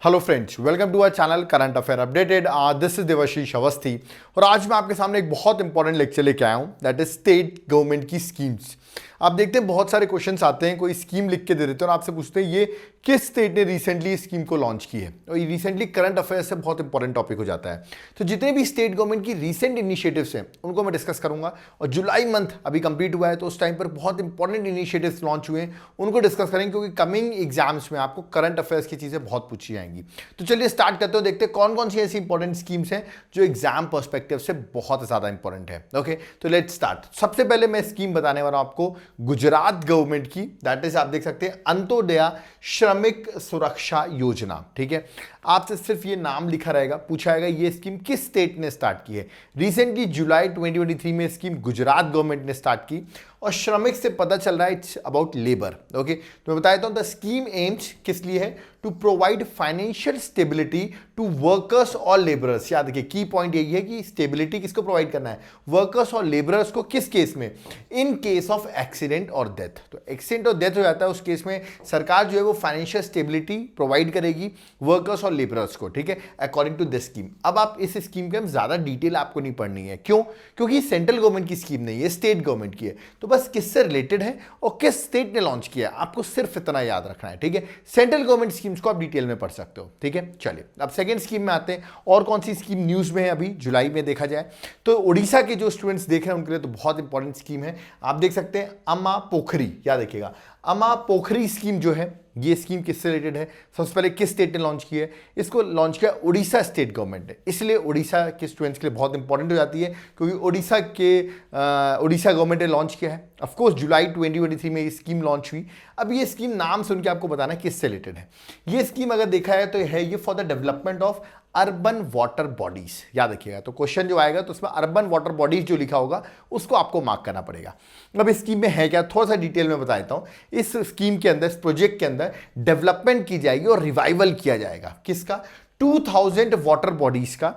Hello friends, welcome to our channel current affair updated. This is Devashish Awasthi और आज मैं आपके सामने एक बहुत इंपॉर्टेंट लेक्चर लेके आया हूं, दैट इज स्टेट गवर्नमेंट की स्कीम्स। आप देखते हैं बहुत सारे क्वेश्चंस आते हैं, कोई स्कीम लिख के दे देते हैं और आपसे पूछते हैं ये किस स्टेट ने रिसेंटली इस स्कीम को लॉन्च की है। और ये रिसेंटली करंट अफेयर से बहुत इंपॉर्टेंट टॉपिक हो जाता है। तो जितने भी स्टेट गवर्नमेंट की रिसेंट इनिशिएटिव्स हैं उनको मैं डिस्कस करूंगा। और जुलाई मंथ अभी कंप्लीट हुआ है तो उस टाइम पर बहुत इंपॉर्टेंट इनिशिएटिव्स लॉन्च हुए हैं, उनको डिस्कस करेंगे क्योंकि कमिंग एग्जाम्स में आपको करंट अफेयर्स की चीजें बहुत पूछी जाएंगी। तो चलिए स्टार्ट करते हो, देखते हैं कौन कौन सी ऐसी इंपॉर्टेंट स्कीम्स हैं जो एग्जाम पर्सपेक्टिव से बहुत ज्यादा इंपॉर्टेंट है। ओके, तो लेट्स स्टार्ट। सबसे पहले मैं स्कीम बताने वाला हूं आपको गुजरात गवर्नमेंट की, दैट इज आप देख सकते हैं अंत्योदय श्रमिक सुरक्षा योजना। ठीक है, आपसे सिर्फ ये नाम लिखा रहेगा, पूछा जाएगा ये स्कीम किस स्टेट ने स्टार्ट की है। रिसेंटली जुलाई 2023 में स्कीम गुजरात गवर्नमेंट ने स्टार्ट की और श्रमिक से पता चल रहा है इट्स अबाउट लेबर। ओके, तो मैं बता देता हूं द स्कीम एम्स किस लिए है, to provide financial stability to workers और लेबरर्स। याद रखिए की पॉइंट यही है कि स्टेबिलिटी किसको प्रोवाइड करना है, वर्कर्स और लेबरर्स को। किस केस में, इन केस ऑफ एक्सीडेंट और डेथ। तो एक्सीडेंट और डेथ हो जाता है उस केस में सरकार जो है वो फाइनेंशियल स्टेबिलिटी प्रोवाइड करेगी वर्कर्स और लेबरर्स को। ठीक है, अकॉर्डिंग टू दिस स्कीम। अब आप इस स्कीम के ज्यादा डिटेल आपको नहीं पढ़नी है, क्यों? क्योंकि सेंट्रल गवर्नमेंट की स्कीम नहीं है, स्टेट गवर्नमेंट की है। तो बस किससे रिलेटेड है और किस स्टेट ने लॉन्च किया है आपको सिर्फ इतना याद रखना है। ठीक है, सेंट्रल गवर्नमेंट स्कीम्स को आप डिटेल में पढ़ सकते हो। ठीक है, चलिए अब सेकंड स्कीम में आते हैं। और कौन सी स्कीम न्यूज में है अभी जुलाई में देखा जाए तो उड़ीसा के जो स्टूडेंट्स देख रहे हैं उनके लिए तो बहुत इंपॉर्टेंट स्कीम है। आप देख सकते हैं अम्मा पोखरी, याद रखिएगा अम्मा पोखरी स्कीम जो है ये स्कीम किससे रिलेटेड है, सबसे पहले किस स्टेट ने लॉन्च की है, इसको लॉन्च किया उड़ीसा स्टेट गवर्नमेंट ने। इसलिए उड़ीसा के स्टूडेंट्स के लिए बहुत इंपॉर्टेंट हो जाती है क्योंकि उड़ीसा गवर्नमेंट ने लॉन्च किया है। ऑफ कोर्स जुलाई 2023 में ये स्कीम लॉन्च हुई। अब ये स्कीम नाम सुन के आपको बताना है किससे रिलेटेड है। ये स्कीम अगर देखा है तो है ये for the development of urban water bodies. याद रखिएगा, तो क्वेश्चन जो आएगा तो उसमें अर्बन वाटर बॉडीज जो लिखा होगा उसको आपको मार्क करना पड़ेगा। अब इस स्कीम में है क्या, थोड़ा सा डिटेल में बता देता हूं। इस स्कीम के अंदर, इस प्रोजेक्ट के अंदर डेवलपमेंट की जाएगी और रिवाइवल किया जाएगा किसका, 2000 वाटर बॉडीज का।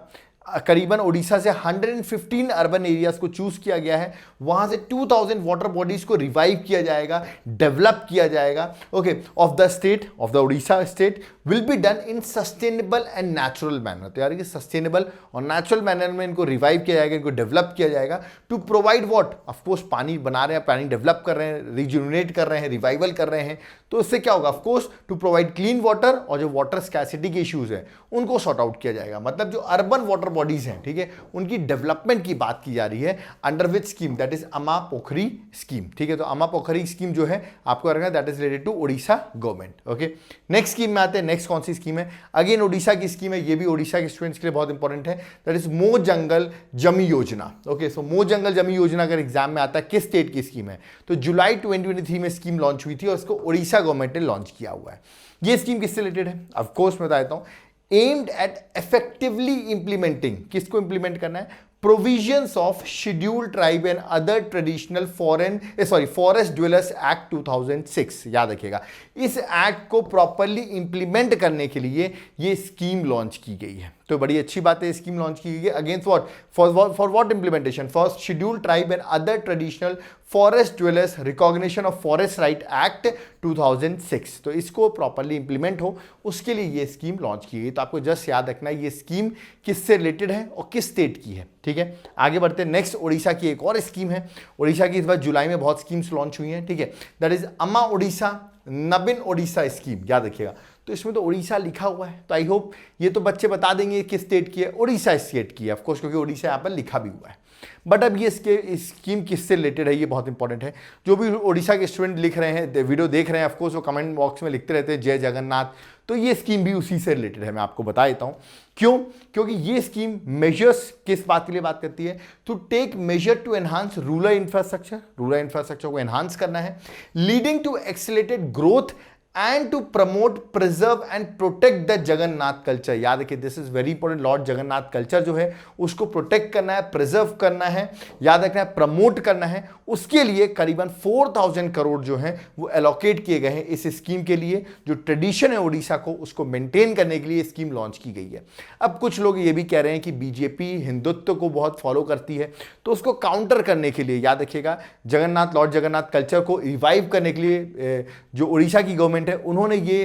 करीबन उड़ीसा से 115 अर्बन एरियाज को चूज किया गया है, वहां से 2000 वाटर बॉडीज को रिवाइव किया जाएगा, डेवलप किया जाएगा। Okay, of the state, of the Orissa state will be done in sustainable and natural manner. तो यार ये सस्टेनेबल और नेचुरल मैनर में इनको रिवाइव किया जाएगा, इनको डेवलप किया जाएगा टू प्रोवाइड व्हाट, ऑफकोर्स पानी बना रहे हैं, पानी डेवलप कर रहे हैं, रिज्यूनेट कर रहे हैं, रिवाइवल कर रहे हैं। तो इससे क्या होगा, of course to provide clean water और जो वाटर स्कैसिटी के इश्यूज हैं उनको सॉर्ट आउट किया जाएगा। मतलब जो अर्बन वाटर बॉडीज हैं, ठीक है, उनकी डेवलपमेंट की बात की जा रही है under which scheme, that is अम्मा पोखरी स्कीम। ठीक है, तो अम्मा पोखरी स्कीम जो है आपको रखना, that is related to Odisha government. Okay, next scheme में आते हैं। नेक्स्ट कौन सी स्कीम है, अगेन उड़ीसा की स्कीम है, ये भी उड़ीसा के स्टूडेंट्स के लिए बहुत इंपॉर्टेंट है, दैट इज मो जंगल जमी योजना। ओके, सो मो जंगल जमी योजना अगर एग्जाम में आता है किस स्टेट की स्कीम है, तो जुलाई 2023 में स्कीम लॉन्च हुई थी और इसको उड़ीसा गवर्नमेंट ने लॉन्च किया हुआ है। ये स्कीम किससे रिलेटेड है, ऑफ कोर्स मैं बता देता हूं, aimed at effectively implementing, किसको इंप्लीमेंट करना है, provisions of scheduled tribe and other traditional forest dwellers act 2006। याद रखिएगा, इस एक्ट को प्रॉपरली इंप्लीमेंट करने के लिए ये स्कीम लॉन्च की गई है। तो बड़ी अच्छी बात है, स्कीम लॉन्च की गई है against what, for what implementation, for scheduled tribe and other traditional forest dwellers recognition of forest right act 2006। तो इसको प्रॉपरली इंप्लीमेंट हो उसके लिए ये स्कीम लॉन्च की गई। तो आपको जस्ट याद रखना है ये स्कीम किससे रिलेटेड है और किस स्टेट की है। ठीक है, आगे बढ़ते हैं। नेक्स्ट उड़ीसा की एक और स्कीम है। उड़ीसा की इस बार जुलाई में बहुत स्कीम्स लॉन्च हुई हैं। ठीक है, दैट इज अम्मा उड़ीसा नवीन उड़ीसा स्कीम। याद रखिएगा, तो इसमें तो उड़ीसा लिखा हुआ है, तो आई होप ये तो बच्चे बता देंगे किस स्टेट की है, उड़ीसा स्टेट की है ऑफकोर्स, क्योंकि उड़ीसा यहाँ पर लिखा भी हुआ है। बट अब ये स्कीम किससे रिलेटेड है ये बहुत इंपॉर्टेंट है। जो भी उड़ीसा के स्टूडेंट लिख रहे हैं, वीडियो देख रहे हैं, ऑफकोर्स वो कमेंट बॉक्स में लिखते रहते हैं जय जगन्नाथ, तो ये स्कीम भी उसी से रिलेटेड है। मैं आपको बता देता हूँ क्यों, क्योंकि ये स्कीम मेजर्स किस बात के लिए बात करती है, to take measure to enhance rural infrastructure को एनहांस करना है, leading to accelerated growth and to promote preserve and protect the Jagannath culture. याद रखिए, this is very important, Lord Jagannath culture जो है उसको प्रोटेक्ट करना है, प्रिजर्व करना है, याद रखना है, प्रमोट करना है। उसके लिए करीबन 4000 करोड़ जो है वो एलोकेट किए गए हैं इस स्कीम के लिए। जो ट्रेडिशन है उड़ीसा को उसको मेंटेन करने के लिए स्कीम लॉन्च की गई है। अब कुछ लोग ये भी कह रहे हैं कि बीजेपी हिंदुत्व को बहुत फॉलो करती है, तो उसको काउंटर करने के लिए याद रखिएगा लॉर्ड जगन्नाथ कल्चर को रिवाइव करने के लिए जो उड़ीसा की गवर्नमेंट गवर्नमेंट है उन्होंने ये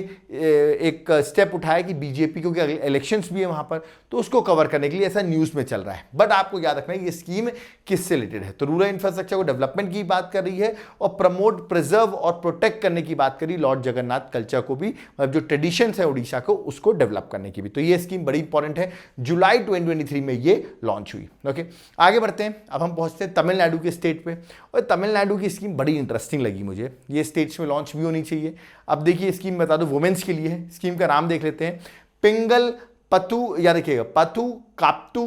एक स्टेप उठाया कि बीजेपी क्योंकि इलेक्शंस भी है वहां पर, तो उसको कवर करने के लिए ऐसा न्यूज़ में चल रहा है। बट आपको याद रखना है ये स्कीम किससे रिलेटेड है, तो रूरल इंफ्रास्ट्रक्चर को डेवलपमेंट की बात कर रही है और प्रमोट, प्रिजर्व और प्रोटेक्ट करने की बात करी लॉर्ड जगन्नाथ कल्चर को भी, मतलब जो ट्रेडिशंस है उड़ीसा को उसको डेवलप करने की भी। तो ये स्कीम बड़ी इंपॉर्टेंट है, जुलाई 2023 में ये लॉन्च हुई। ओके, आगे बढ़ते हैं। अब हम पहुंचते हैं तमिलनाडु के स्टेट पे, और तमिलनाडु की स्कीम बड़ी इंटरेस्टिंग लगी मुझे, ये स्टेट्स में लॉन्च भी होनी चाहिए। अब देखिए स्कीम बता दो वुमेन्स के लिए है, स्कीम का नाम देख लेते हैं, पिंगल पतु, या देखिएगा पतु काप्तु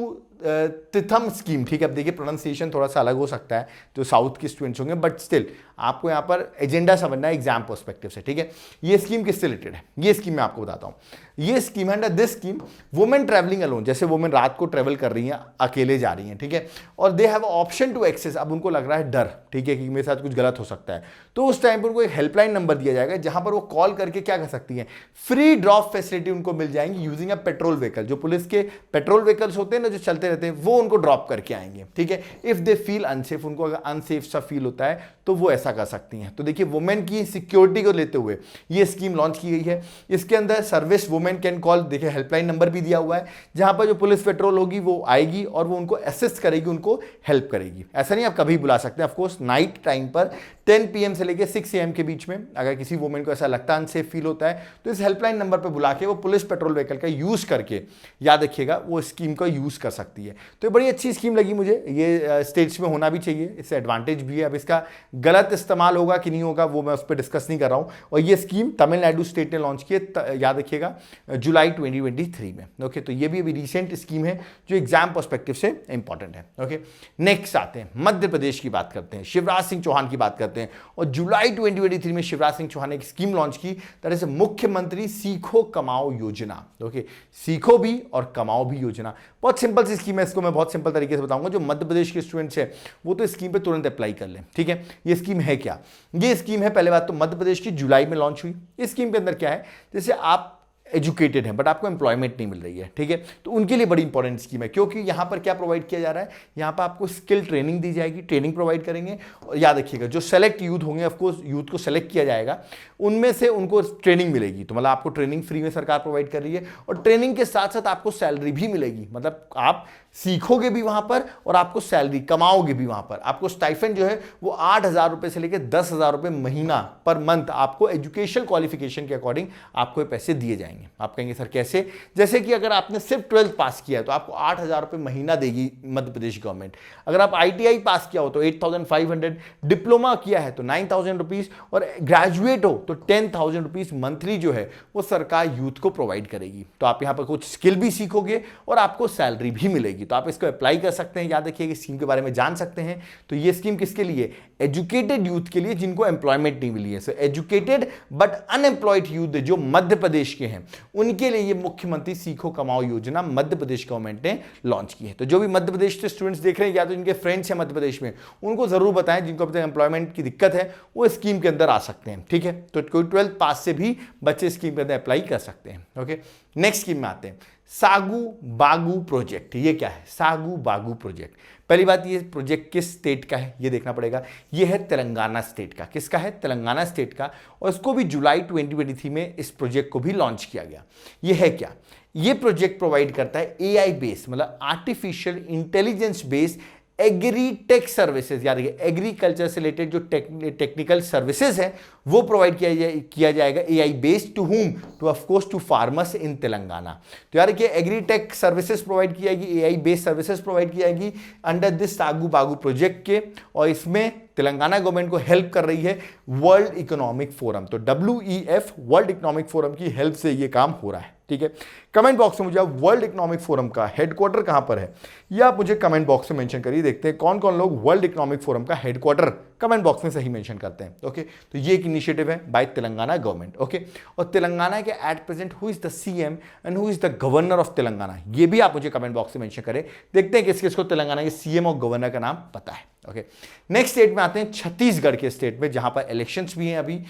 तिथम स्कीम। ठीक है, अब देखिए प्रोनाउंसिएशन थोड़ा सा अलग हो सकता है जो साउथ के स्टूडेंट्स होंगे, बट स्टिल आपको यहाँ पर एजेंडा समझना है एग्जाम पर्सपेक्टिव से। ठीक है, ये स्कीम किससे रिलेटेड है, ये स्कीम मैं आपको बताता हूँ। ये स्कीम है, this scheme women travelling alone, जैसे वुमेन रात को ट्रैवल कर रही हैं, अकेले जा रही हैं, ठीक है, और they have option to access, अब उनको लग रहा है डर, ठीक है, कि मेरे साथ कुछ गलत हो सकता है, तो उस टाइम पर उनको एक हेल्पलाइन नंबर दिया जाएगा जहां पर वो कॉल करके क्या कर सकती हैं, फ्री ड्रॉप फैसिलिटी उनको मिल जाएंगी यूजिंग अ पेट्रोल व्हीकल। जो पुलिस के पेट्रोल व्हीकल्स होते हैं ना जो चलते रहते हैं, वो उनको ड्रॉप करके आएंगे। ठीक है, इफ दे फील अनसेफ, उनको अगर अनसेफ सा फील होता है तो वो ऐसा कर सकती हैं। तो देखिए वुमेन की सिक्योरिटी को लेते हुए ये स्कीम लॉन्च की गई है। इसके अंदर सर्विस वुमेन कैन कॉल, देखिए हेल्पलाइन नंबर भी दिया हुआ है जहां पर जो पुलिस पेट्रोल होगी वो आएगी और वो उनको असिस्ट करेगी, उनको हेल्प करेगी। ऐसा नहीं आप कभी बुला सकते हैं, ऑफकोर्स नाइट टाइम पर 10 PM से लेकर 6 AM के बीच में अगर किसी वुमेन को ऐसा लगता है, अनसेफ फील होता है, तो इस हेल्पलाइन नंबर पर बुला के वो पुलिस पेट्रोल व्हीकल का यूज करके, याद रखिएगा, वो स्कीम का यूज कर सकती है। तो ये बड़ी अच्छी स्कीम लगी मुझे, ये स्टेट्स में होना भी चाहिए, इससे एडवांटेज भी है। अब इसका गलत इस्तेमाल होगा कि नहीं होगा वो मैं उस पर डिस्कस नहीं कर रहा हूं। और ये स्कीम तमिलनाडु स्टेट ने लॉन्च की है, याद रखिएगा, जुलाई 2023 में। ओके, तो ये भी अभी रिसेंट स्कीम है जो एग्जाम पर्सपेक्टिव से इंपॉर्टेंट है। ओके, नेक्स्ट आते हैं मध्य प्रदेश की बात करते हैं, शिवराज सिंह चौहान की बात करते हैं। और जुलाई 2023 में शिवराज सिंह चौहान ने एक स्कीम लॉन्च की, दैट इज मुख्यमंत्री सीखो कमाओ योजना। ओके, सीखो भी और कमाओ भी योजना, बहुत सिंपल सी स्कीम है, इसको मैं बहुत सिंपल तरीके से बताऊंगा। जो मध्य प्रदेश के स्टूडेंट्स हैं वो तो स्कीम पे तुरंत अप्लाई कर लें। ठीक है, ये स्कीम है क्या, ये स्कीम है, पहले बात तो मध्य प्रदेश की जुलाई में लॉन्च हुई। इस स्कीम के अंदर क्या है, जैसे आप एजुकेटेड हैं बट आपको एम्प्लॉयमेंट नहीं मिल रही है, ठीक है, तो उनके लिए बड़ी इंपॉर्टेंट स्कीम है, क्योंकि यहां पर क्या प्रोवाइड किया जा रहा है, यहां पर आपको स्किल ट्रेनिंग दी जाएगी, ट्रेनिंग प्रोवाइड करेंगे। और याद रखिएगा जो सेलेक्ट यूथ होंगे, ऑफकोर्स यूथ को सेलेक्ट किया जाएगा, उनमें से उनको ट्रेनिंग मिलेगी। तो मतलब आपको ट्रेनिंग फ्री में सरकार प्रोवाइड कर रही है, और ट्रेनिंग के साथ साथ आपको सैलरी भी मिलेगी, मतलब आप सीखोगे भी वहां पर और आपको सैलरी कमाओगे भी वहां पर। आपको स्टाइफेंड जो है वो 8,000 रुपए से लेकर 10,000 रुपए महीना पर मंथ आपको एजुकेशन क्वालिफिकेशन के अकॉर्डिंग आपको ये पैसे दिए जाएंगे। आप कहेंगे सर कैसे, जैसे कि अगर आपने सिर्फ 12th पास किया है तो आपको 8,000 रुपए महीना देगी मध्य प्रदेश गवर्नमेंट। अगर आप ITI पास किया हो तो 8,500, डिप्लोमा किया है तो 9,000 रुपीज, और ग्रेजुएट हो तो 10,000 रुपीज मंथली जो है वो सरकार यूथ को प्रोवाइड करेगी। तो आप यहाँ पर कुछ स्किल भी सीखोगे और आपको सैलरी भी मिलेगी, तो आप इसको अप्लाई कर सकते हैं। याद रखिए स्कीम के बारे में जान सकते हैं। तो ये स्कीम किसके लिए, एजुकेटेड यूथ के लिए जिनको एम्प्लॉयमेंट नहीं मिली है। सो एजुकेटेड बट अनएम्प्लॉयड यूथ जो मध्य प्रदेश के हैं उनके लिए ये मुख्यमंत्री सीखो कमाओ योजना मध्य प्रदेश गवर्नमेंट ने लॉन्च की है। तो जो भी मध्य प्रदेश के स्टूडेंट्स देख रहे हैं या तो जिनके फ्रेंड्स हैं मध्य प्रदेश में, उनको जरूर बताएं, जिनको अभी तक एम्प्लॉयमेंट की दिक्कत है वो स्कीम के अंदर आ सकते हैं। ठीक है, तो कोई 12th पास से भी बच्चे स्कीम के अंदर अप्लाई कर सकते हैं। ओके, नेक्स्ट स्कीम में आते हैं, सागू बागू प्रोजेक्ट। ये क्या है, सागू बागू प्रोजेक्ट। पहली बात, ये प्रोजेक्ट किस स्टेट का है ये देखना पड़ेगा। ये है तेलंगाना स्टेट का। किसका है, तेलंगाना स्टेट का, और इसको भी जुलाई 2023 में इस प्रोजेक्ट को भी लॉन्च किया गया। ये है क्या, ये प्रोजेक्ट प्रोवाइड करता है AI बेस्ड, मतलब artificial intelligence based agritech services. याद रखिए एग्रीकल्चर से रिलेटेड जो टेक्निकल सर्विसेज है वो प्रोवाइड किया जाएगा AI based, to whom, to of course to farmers in Telangana. तो यार देखिए एग्रीटेक सर्विसेज प्रोवाइड की जाएगी, AI बेस्ड सर्विसेज प्रोवाइड की जाएगी अंडर दिस सागू बागू प्रोजेक्ट के, और इसमें तेलंगाना गवर्नमेंट को हेल्प कर रही है वर्ल्ड इकोनॉमिक फोरम। तो WEF वर्ल्ड इकोनॉमिक फोरम की हेल्प से ये काम हो रहा है। ठीक है, कमेंट बॉक्स में मुझे आप वर्ल्ड इकोनॉमिक फोरम का हेडक्वार्टर कहां पर है ये आप मुझे कमेंट बॉक्स में मेंशन करिए। देखते हैं कौन कौन लोग वर्ल्ड इकोनॉमिक फोरम का हेडक्वार्टर कमेंट बॉक्स में सही मेंशन करते हैं। ओके, तो ये एक इनिशिएटिव है बाय तेलंगाना गवर्नमेंट। ओके, और तेलंगाना के at present who is the CM and who is the governor of Telangana, ये भी आप मुझे कमेंट बॉक्स में मेंशन करें। देखते हैं किस किस को तेलंगाना के CM और गवर्नर का नाम पता है। ओके, नेक्स्ट स्टेट में आते हैं, छत्तीसगढ़ के स्टेट में, जहां पर इलेक्शंस भी हैं अभी।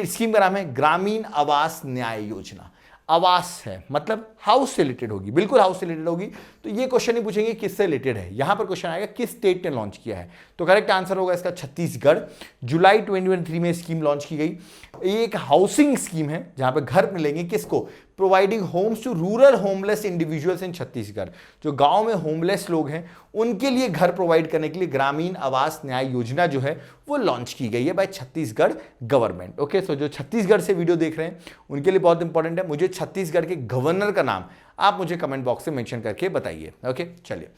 स्कीम का नाम है ग्रामीण आवास न्याय योजना। आवास है, मतलब हाउस से रिलेटेड होगी, बिल्कुल हाउस से रिलेटेड होगी। तो ये क्वेश्चन नहीं पूछेंगे किससे रिलेटेड है, यहां पर क्वेश्चन आएगा किस स्टेट ने लॉन्च किया है। तो करेक्ट आंसर होगा इसका छत्तीसगढ़। जुलाई 2023 में स्कीम लॉन्च की गई। ये एक हाउसिंग स्कीम है जहां पर घर मिलेंगे किसको, providing homes to rural homeless individuals in Chhattisgarh. जो गांव में होमलेस लोग हैं उनके लिए घर प्रोवाइड करने के लिए ग्रामीण आवास न्याय योजना जो है वो लॉन्च की गई है बाय छत्तीसगढ़ गवर्नमेंट। ओके, सो जो छत्तीसगढ़ से वीडियो देख रहे हैं उनके लिए बहुत इंपॉर्टेंट है। मुझे छत्तीसगढ़ के गवर्नर का नाम आप मुझे कमेंट बॉक्स में मेंशन करके बताइए। ओके, चलिए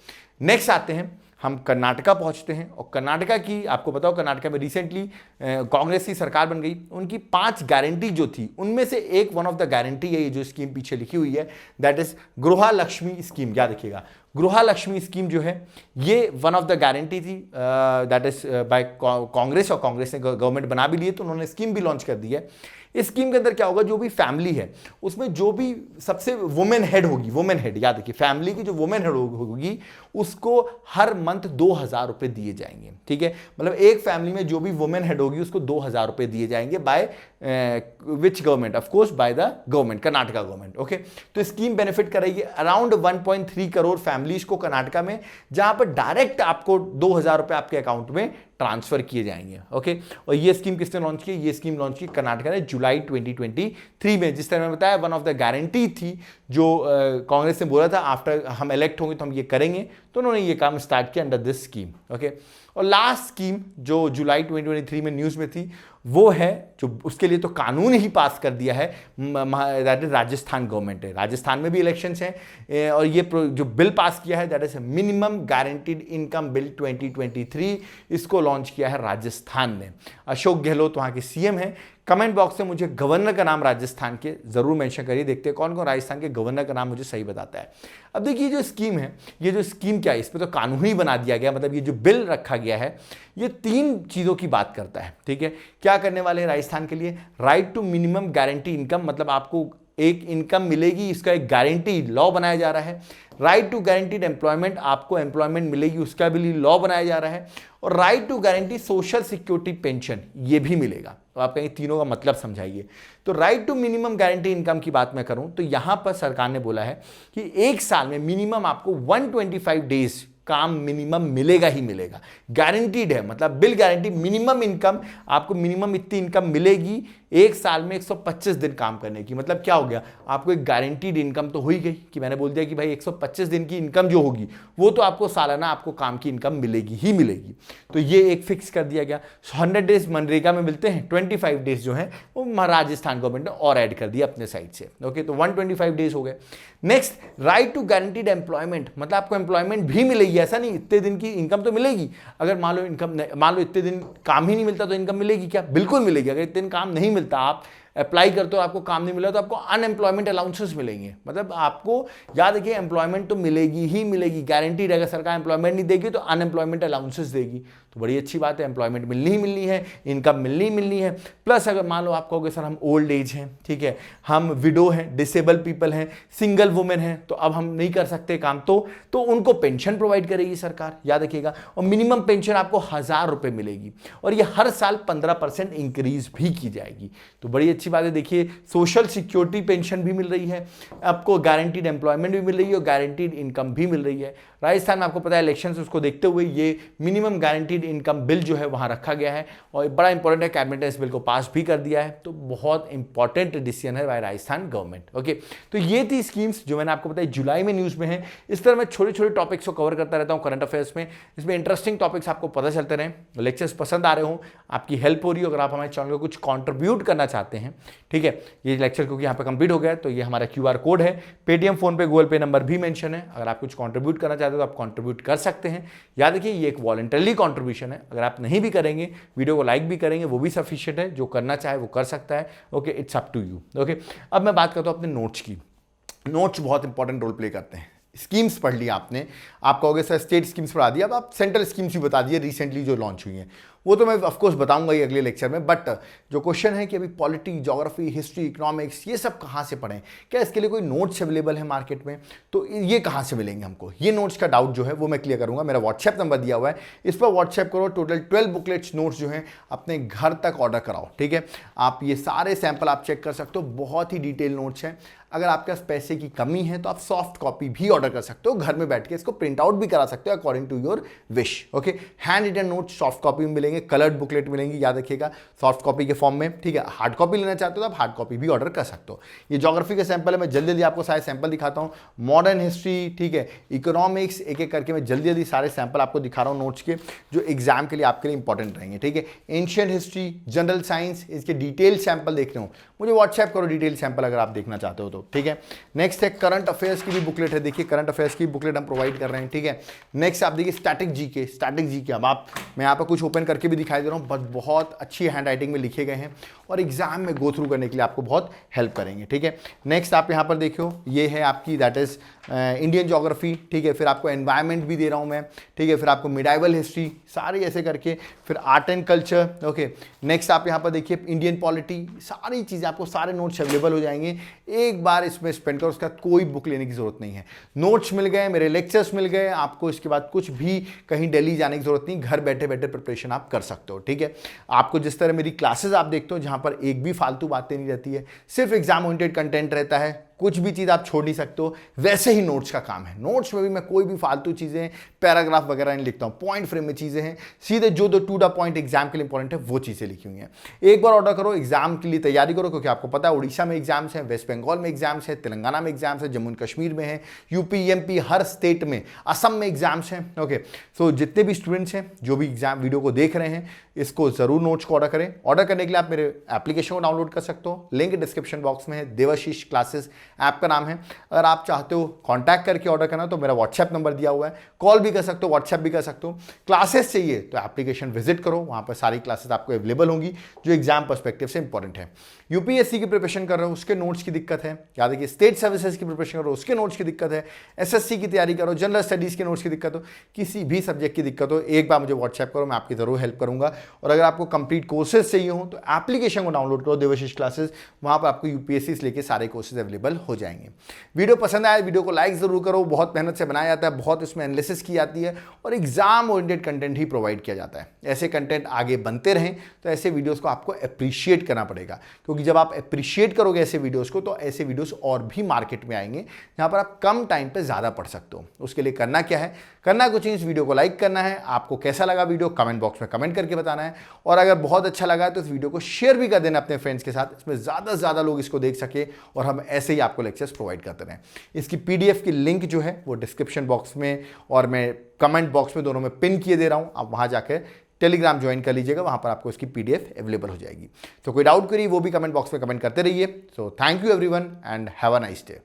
नेक्स्ट आते हैं, हम कर्नाटका पहुंचते हैं। और कर्नाटका की आपको बताओ, कर्नाटका में रिसेंटली कांग्रेस की सरकार बन गई। उनकी 5 गारंटी जो थी उनमें से एक वन ऑफ द गारंटी है ये जो स्कीम पीछे लिखी हुई है, दैट इज गृहलक्ष्मी स्कीम। याद रखिएगा, गृहलक्ष्मी स्कीम जो है ये वन ऑफ द गारंटी थी दैट इज बाय कांग्रेस, और कांग्रेस ने गवर्नमेंट बना भी लिए तो उन्होंने स्कीम भी लॉन्च कर दी है। इस स्कीम के अंदर क्या होगा, जो भी फैमिली है उसमें जो भी सबसे वुमेन हेड होगी, वुमेन हेड याद रखिए, फैमिली की जो वुमेन हेड होगी उसको हर मंथ 2,000 रुपए दिए जाएंगे। ठीक है, मतलब एक फैमिली में जो भी वुमेन हेड होगी उसको 2,000 रुपए दिए जाएंगे by which government, of course by the government, Karnataka government. Okay, तो स्कीम बेनिफिट करेगी अराउंड 1.3 करोड़ फैमिलीज को कर्नाटका में, जहां पर डायरेक्ट आपको 2,000 रुपए आपके अकाउंट में ट्रांसफर किए जाएंगे। ओके, और ये स्कीम किसने लॉन्च की, ये स्कीम लॉन्च की कर्नाटका ने जुलाई 2023 में। जिस तरह मैं बताया वन ऑफ द गारंटी थी जो कांग्रेस ने बोला था आफ्टर हम इलेक्ट होंगे तो हम ये करेंगे, तो उन्होंने ये काम स्टार्ट किया अंडर दिस स्कीम। ओके, और लास्ट स्कीम जो जुलाई 2023 में न्यूज में थी वो है, जो उसके लिए तो कानून ही पास कर दिया है, दैट इज राजस्थान गवर्नमेंट है। राजस्थान में भी इलेक्शंस हैं और ये जो बिल पास किया है that is minimum guaranteed income bill 2023, इसको लॉन्च किया है राजस्थान ने। अशोक गहलोत वहां के सीएम हैं। कमेंट बॉक्स में मुझे गवर्नर का नाम राजस्थान के जरूर मेंशन करिए, देखते हैं कौन कौन राजस्थान के गवर्नर का नाम मुझे सही बताता है। अब देखिए जो स्कीम है, ये जो स्कीम क्या है, इस पर तो कानून ही बना दिया गया, मतलब ये जो बिल रखा गया है ये 3 चीज़ों की बात करता है। ठीक है, क्या करने वाले हैं राजस्थान के लिए, right to minimum guarantee income, मतलब आपको एक इनकम मिलेगी, इसका एक गारंटी लॉ बनाया जा रहा है। राइट टू गारंटीड एम्प्लॉयमेंट, आपको एम्प्लॉयमेंट मिलेगी, उसका भी लॉ बनाया जा रहा है। और right to guarantee social security pension, ये भी मिलेगा। तो आप कहेंगे तीनों का मतलब समझाइए। तो right to minimum guarantee income की बात मैं करूं तो यहां पर सरकार ने बोला है कि एक साल में मिनिमम आपको 125 डेज काम मिनिमम मिलेगा ही मिलेगा, गारंटीड है, मतलब बिल गारंटी मिनिमम इनकम, आपको मिनिमम इतनी इनकम मिलेगी एक साल में 125 दिन काम करने की। मतलब क्या हो गया, आपको एक गारंटीड इनकम तो हो ही गई कि मैंने बोल दिया कि भाई 125 दिन की इनकम जो होगी वो तो आपको सालाना आपको काम की इनकम मिलेगी ही मिलेगी। तो ये एक फिक्स कर दिया गया। 100 डेज मनरेगा में मिलते हैं, 25 डेज जो है वो राजस्थान गवर्नमेंट ने और ऐड कर दिया अपने साइड से। ओके, तो 125 डेज हो गए। Next, right to guaranteed employment, मतलब आपको एम्प्लॉयमेंट भी मिलेगी, ऐसा नहीं इतने दिन की इनकम तो मिलेगी। अगर मान लो इतने दिन काम ही नहीं मिलता तो इनकम मिलेगी क्या, बिल्कुल मिलेगी। अगर इतने दिन काम नहीं मिलता, आप अप्लाई करते हो आपको काम नहीं मिला तो आपको अनएम्प्लॉयमेंट अलाउंसेस मिलेंगे। मतलब आपको याद रखिए एम्प्लॉयमेंट तो मिलेगी ही मिलेगी, गारंटीड। अगर सरकार एम्प्लॉयमेंट नहीं देगी तो अनएम्प्लॉयमेंट अलाउंसेस देगी, तो बड़ी अच्छी बात है, एम्प्लॉयमेंट मिलनी ही मिलनी है, इनकम मिलनी ही मिलनी है। प्लस अगर मान लो आप कहोगे सर हम ओल्ड एज हैं, ठीक है, हम विडो हैं, डिसेबल पीपल हैं, सिंगल वुमेन हैं, तो अब हम नहीं कर सकते काम, तो उनको पेंशन प्रोवाइड करेगी सरकार, याद रखिएगा। और मिनिमम पेंशन आपको 1,000 रुपये मिलेगी और ये हर साल 15% इंक्रीज भी की जाएगी। तो बड़ी अच्छी बात है। देखिए सोशल सिक्योरिटी पेंशन भी मिल रही है आपको, गारंटीड एम्प्लॉयमेंट भी मिल रही है और गारंटीड इनकम भी मिल रही है। राजस्थान में आपको पता है इलेक्शंस, उसको देखते हुए ये मिनिमम गारंटीड इनकम बिल जो है वहां रखा गया है और बड़ा इंपॉर्टेंट है, कैबिनेट ने इस बिल को पास भी कर दिया है। तो बहुत इंपॉर्टेंट डिसीजन है बाय राजस्थान गवर्नमेंट। ओके, तो ये थी स्कीम्स जो मैंने आपको बताई, जुलाई में न्यूज में है। इस तरह मैं छोटे छोटे टॉपिक्स को कवर करता रहता हूँ करंट अफेयर्स में, इसमें इंटरेस्टिंग टॉपिक्स आपको पता चलते रहें। लेक्चर्स पसंद आ रहे हो, आपकी हेल्प हो रही हो, अगर आप हमारे चैनल को कुछ कॉन्ट्रीब्यूट करना चाहते हैं, ठीक है, ये लेक्चर क्योंकि यहाँ पे कंप्लीट हो गया है तो ये हमारा QR कोड है, पेटीएम, फोन पे, गूगल पे नंबर भी मेंशन है। अगर आप कुछ कंट्रीब्यूट करना चाहते हो तो आप कंट्रीब्यूट कर सकते हैं। याद रखिए ये एक वॉलंटरी कंट्रीब्यूशन है, अगर आप नहीं भी करेंगे, वीडियो को लाइक भी करेंगे, वो भी सफिशिएंट है, जो करना चाहे वो कर सकता है। Okay, it's up to you. Okay, अब मैं बात करता हूँ अपने नोट्स की। नोट्स बहुत इंपॉर्टेंट रोल प्ले करते हैं। स्कीम्स पढ़ लिया आपने, आप कहोगे सर स्टेट स्कीम्स पढ़ा दिया, अब आप सेंट्रल स्कीम्स भी बता दिए रिसेंटली जो लॉन्च हुई हैं। वो तो मैं ऑफकोर्स बताऊंगा ही अगले लेक्चर में। बट जो क्वेश्चन है कि अभी पॉलिटी, ज्योग्राफी, हिस्ट्री, इकोनॉमिक्स ये सब कहाँ से पढ़ें, क्या इसके लिए कोई नोट्स अवेलेबल है मार्केट में, तो ये कहाँ से मिलेंगे हमको, ये नोट्स का डाउट जो है वो मैं क्लियर करूंगा। मेरा व्हाट्सएप नंबर दिया हुआ है, इस पर व्हाट्सएप करो। टोटल 12 बुकलेट्स नोट्स जो हैं अपने घर तक ऑर्डर कराओ, ठीक है। आप ये सारे सैंपल आप चेक कर सकते हो, बहुत ही डिटेल नोट्स हैं। अगर आपके पास पैसे की कमी है तो आप सॉफ्ट कॉपी भी ऑर्डर कर सकते हो, घर में बैठ के इसको प्रिंट आउट भी करा सकते हो according to your wish. Okay, handwritten note soft copy में मिलेंगे, कलर्ड बुकलेट मिलेंगी, याद रखिएगा सॉफ्ट कॉपी के फॉर्म में, ठीक है। हार्ड कॉपी लेना चाहते हो तो आप हार्ड कॉपी भी ऑर्डर कर सकते हो। ये ज्योग्राफी के सैंपल है, मैं जल्दी जल्दी आपको सारे सैंपल दिखाता हूँ। मॉडर्न हिस्ट्री, ठीक है, इकोनॉमिक्स, एक एक करके मैं जल्दी जल्दी सारे सैंपल आपको दिखा रहा हूँ नोट्स के, जो एग्जाम के लिए आपके लिए इंपॉर्टेंट रहेंगे, ठीक है। एंशिएंट हिस्ट्री, जनरल साइंस, इसके डिटेल सैंपल देखने हो मुझे व्हाट्सएप करो, डिटेल सैंपल अगर आप देखना चाहते हो तो, ठीक है। नेक्स्ट है करंट अफेयर्स की भी बुकलेट है, देखिए करंट अफेयर्स की बुकलेट हम प्रोवाइड कर रहे हैं, ठीक है। नेक्स्ट आप देखिए स्टैटिक जीके, स्टैटिक जीके अब आप, मैं यहाँ पर कुछ ओपन करके भी दिखाई दे रहा हूँ, बट बहुत अच्छी हैंड राइटिंग में लिखे गए हैं और एग्जाम में गो थ्रू करने के लिए आपको बहुत हेल्प करेंगे, ठीक है। नेक्स्ट आप यहाँ पर देखियो, ये है आपकी दैट इज इंडियन ज्योग्राफी, ठीक है। फिर आपको एनवायरमेंट भी दे रहा हूँ मैं, ठीक है। फिर आपको मिडाइवल हिस्ट्री, सारी ऐसे करके, फिर art and culture, okay. Next आप यहाँ पर देखिए इंडियन पॉलिटी, सारी चीज़ें आपको, सारे नोट्स अवेलेबल हो जाएंगे। एक बार इसमें स्पेंड करो, उसका कोई बुक लेने की जरूरत नहीं है। नोट्स मिल गए, मेरे लेक्चर्स मिल गए, आपको इसके बाद कुछ भी कहीं दिल्ली जाने की जरूरत नहीं, घर बैठे बैठे प्रिपरेशन आप कर सकते हो, ठीक है। आपको जिस तरह मेरी क्लासेस आप देखते हो, जहां पर एक भी फालतू बातें नहीं रहती है, सिर्फ एग्जाम ओरिएंटेड कंटेंट रहता है, कुछ भी चीज़ आप छोड़ नहीं सकते हो, वैसे ही नोट्स का काम है। नोट्स में भी मैं कोई भी फालतू चीज़ें, पैराग्राफ वगैरह नहीं लिखता हूँ, पॉइंट फ्रेम में चीज़ें हैं, सीधे जो टू द पॉइंट एग्जाम के लिए इंपॉर्टेंट है वो चीज़ें लिखी हुई हैं। एक बार ऑर्डर करो, एग्जाम के लिए तैयारी करो, क्योंकि आपको पता है उड़ीसा में एग्जाम्स हैं, वेस्ट बंगाल में एग्जाम्स हैं, तेलंगाना में एग्जाम्स हैं, जम्मू कश्मीर में है, यूपी, एमपी, हर स्टेट में, असम में एग्जाम्स हैं, ओके। सो जितने भी स्टूडेंट्स हैं जो भी एग्जाम वीडियो को देख रहे हैं, इसको जरूर नोट्स को ऑर्डर करें। ऑर्डर करने के लिए आप मेरे एप्लीकेशन को डाउनलोड कर सकते हो, लिंक डिस्क्रिप्शन बॉक्स में है, देवाशीष क्लासेस ऐप का नाम है। अगर आप चाहते हो कांटेक्ट करके ऑर्डर करना तो मेरा व्हाट्सएप नंबर दिया हुआ है, कॉल भी कर सकते हो, व्हाट्सएप भी कर सकते हो। क्लासेस चाहिए तो एप्लीकेशन विजिट करो, वहां पर सारी क्लासेस आपको अवेलेबल होंगी जो एग्जाम पर्सपेक्टिव से इंपॉर्टेंट है। यूपीएससी की प्रिपरेशन कर रहे हो उसके नोट्स की दिक्कत है, याद रखिए, स्टेट सर्विसेज की प्रिपरेशन करो उसके नोट्स की दिक्कत है, एसएससी की तैयारी करो, जनरल स्टडीज के नोट्स की दिक्कत हो, किसी भी सब्जेक्ट की दिक्कत हो, एक बार मुझे व्हाट्सएप करो, मैं आपकी जरूर हेल्प करूंगा। और अगर आपको कंप्लीट कोर्सेज चाहिए हो तो एप्लीकेशन को डाउनलोड करो, देवाशीष क्लासेस, वहां पर आपको यूपीएससी से लेके सारे कोर्सेज अवेलेबल हो जाएंगे। वीडियो पसंद आए वीडियो को लाइक जरूर करो, बहुत मेहनत से बनाया जाता है, बहुत इसमें एनालिसिस की जाती है और एग्जाम ओरिएंटेड कंटेंट ही प्रोवाइड किया जाता है। ऐसे कंटेंट आगे बनते रहें तो ऐसे वीडियोस को आपको अप्रिशिएट करना पड़ेगा, क्योंकि जब आप अप्रिशिएट करोगे ऐसे वीडियोस को तो ऐसे वीडियोस और भी मार्केट में आएंगे जहां पर आप कम टाइम पे ज्यादा पढ़ सकते हो। उसके लिए करना क्या है, करना कुछ नहीं, इस वीडियो को लाइक करना है, आपको कैसा लगा वीडियो कमेंट बॉक्स में कमेंट करके बताना है, और अगर बहुत अच्छा लगा है तो इस वीडियो को शेयर भी कर देना अपने फ्रेंड्स के साथ, इसमें ज्यादा से ज्यादा लोग इसको देख सके और हम ऐसे ही आपको लेक्चर्स प्रोवाइड करते रहें। इसकी पीडीएफ की लिंक जो है वो डिस्क्रिप्शन बॉक्स में और मैं कमेंट बॉक्स में दोनों में पिन किए दे रहा हूं, आप वहां जाकर टेलीग्राम ज्वाइन कर लीजिएगा, वहां पर आपको इसकी पीडीएफ अवेलेबल हो जाएगी। तो कोई डाउट करिए वो भी कमेंट बॉक्स में कमेंट करते रहिए। So thank you everyone and have a nice day.